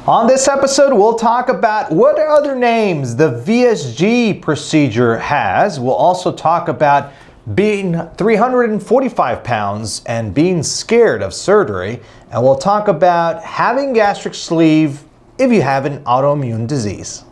On this episode, we'll talk about what other names the VSG procedure has. We'll also talk about being 345 pounds and being scared of surgery. And we'll talk about having gastric sleeve if you have an autoimmune disease.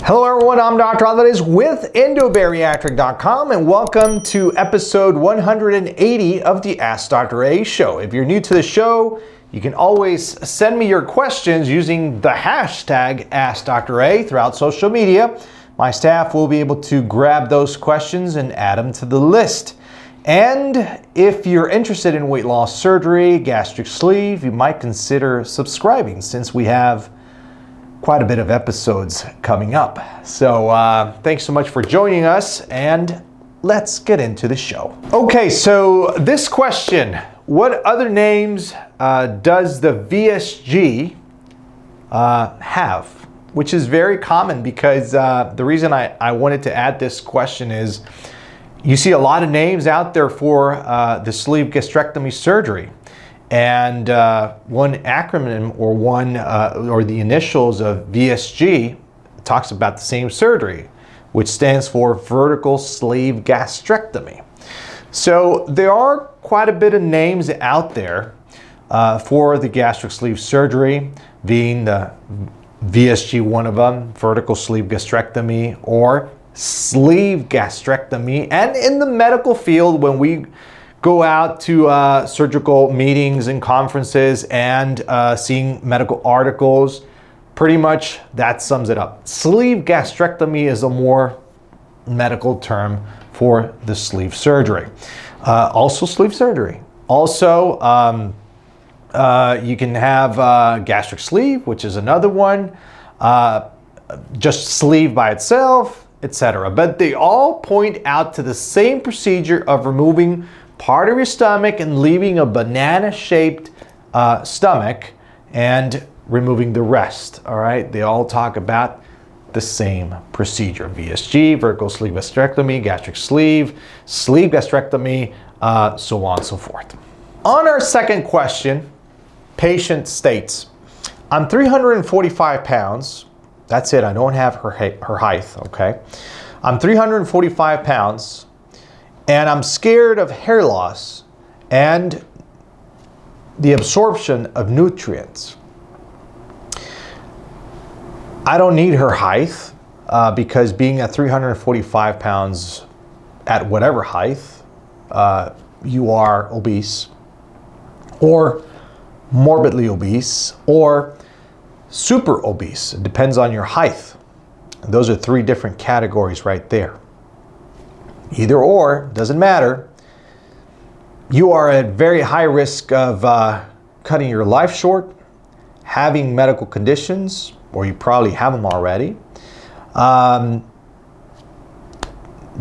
Hello everyone, I'm Dr. Alvarez with Endobariatric.com and welcome to episode 180 of the AskDrA show. If you're new to the show, you can always send me your questions using the hashtag AskDrA throughout social media. My staff will be able to grab those questions and add them to the list. And if you're interested in weight loss surgery, gastric sleeve, you might consider subscribing since we have quite a bit of episodes coming up. So thanks so much for joining us and let's get into the show. Okay, so this question, what other names does the VSG have? Which is very common because the reason I wanted to add this question is you see a lot of names out there for the sleeve gastrectomy surgery. And one acronym or the initials of VSG talks about the same surgery, which stands for vertical sleeve gastrectomy. So there are quite a bit of names out there for the gastric sleeve surgery, being the VSG one of them, vertical sleeve gastrectomy or sleeve gastrectomy. And in the medical field, when we go out to surgical meetings and conferences and seeing medical articles, pretty much that sums it up. Sleeve gastrectomy is a more medical term for the sleeve surgery. Also sleeve surgery. Also, you can have gastric sleeve, which is another one, just sleeve by itself, etc. But they all point out to the same procedure of removing part of your stomach and leaving a banana-shaped stomach and removing the rest, all right? They all talk about the same procedure. VSG, vertical sleeve gastrectomy, gastric sleeve, sleeve gastrectomy, so on and so forth. On our second question, patient states, I'm 345 pounds. That's it, I don't have her height, okay? I'm 345 pounds. And I'm scared of hair loss and the absorption of nutrients. I don't need her height because being at 345 pounds at whatever height, you are obese or morbidly obese or super obese. It depends on your height. And those are three different categories right there. Either or, doesn't matter. You are at very high risk of cutting your life short, having medical conditions, or you probably have them already.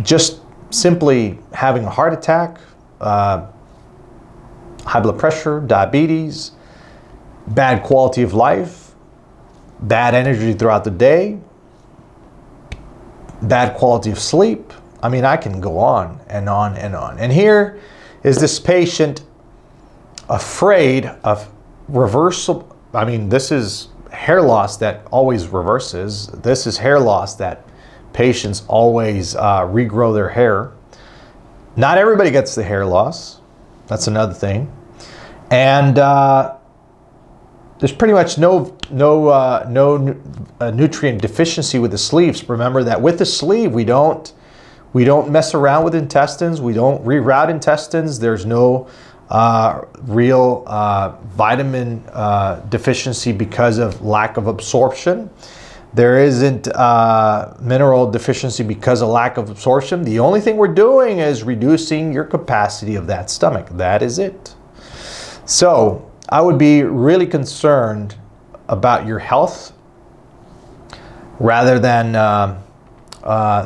Just simply having a heart attack, high blood pressure, diabetes, bad quality of life, bad energy throughout the day, bad quality of sleep. I mean, I can go on and on and on. And here is this patient afraid of reversal. I mean, this is hair loss that always reverses. This is hair loss that patients always regrow their hair. Not everybody gets the hair loss. That's another thing. And there's pretty much no nutrient deficiency with the sleeves. Remember that with the sleeve, we don't mess around with intestines. We don't reroute intestines. There's no real vitamin deficiency because of lack of absorption. There isn't mineral deficiency because of lack of absorption. The only thing we're doing is reducing your capacity of that stomach. That is it. So I would be really concerned about your health rather than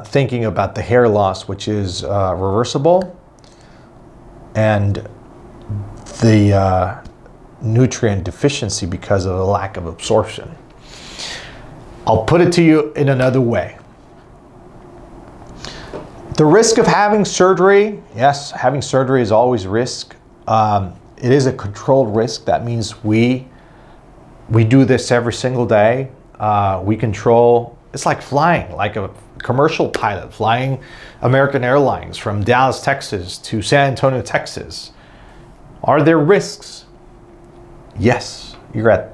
thinking about the hair loss, which is reversible, and the nutrient deficiency because of a lack of absorption. I'll put it to you in another way. The risk of having surgery, yes, having surgery is always a risk. It is a controlled risk. That means we do this every single day. We control, it's like flying, like a commercial pilot flying American Airlines from Dallas, Texas to San Antonio, Texas. Are there risks? Yes, you're at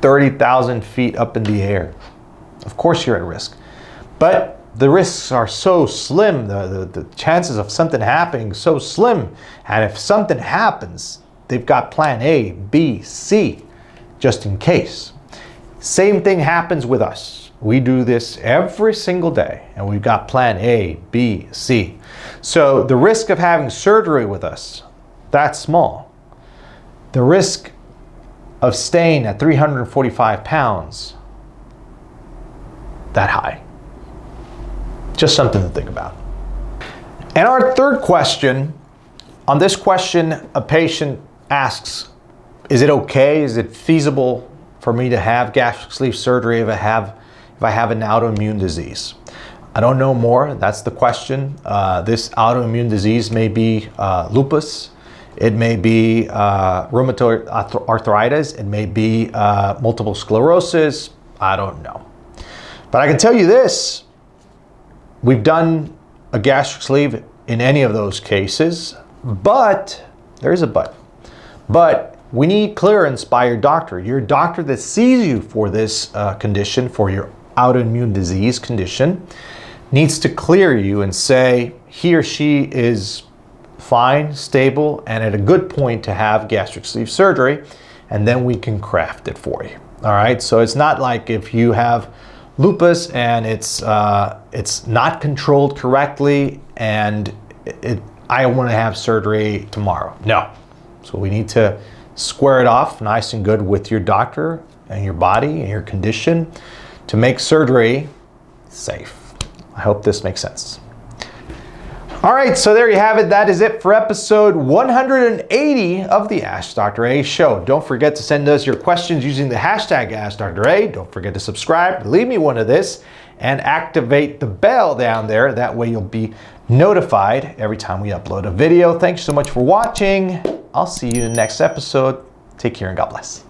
30,000 feet up in the air. Of course you're at risk. But the risks are so slim, the chances of something happening so slim. And if something happens, they've got plan A, B, C, just in case. Same thing happens with us. We do this every single day, and we've got plan A, B, C. So the risk of having surgery with us, that's small. The risk of staying at 345 pounds, that high. Just something to think about. And our third question, on this question, a patient asks, is it okay, is it feasible for me to have gastric sleeve surgery if I have an autoimmune disease? I don't know more, that's the question. This autoimmune disease may be lupus, it may be rheumatoid arthritis, it may be multiple sclerosis, I don't know. But I can tell you this, we've done a gastric sleeve in any of those cases, but, there's a but we need clearance by your doctor that sees you for this condition, for your autoimmune disease condition, needs to clear you and say he or she is fine, stable, and at a good point to have gastric sleeve surgery, and then we can craft it for you. All right, so it's not like if you have lupus and it's not controlled correctly and I want to have surgery tomorrow. No. So we need to square it off nice and good with your doctor and your body and your condition to make surgery safe. I hope this makes sense. All right, so there you have it. That is it for episode 180 of the AskDrA show. Don't forget to send us your questions using the hashtag AskDrA. Don't forget to subscribe, leave me one of this, and activate the bell down there. That way you'll be notified every time we upload a video. Thanks so much for watching. I'll see you in the next episode. Take care and God bless.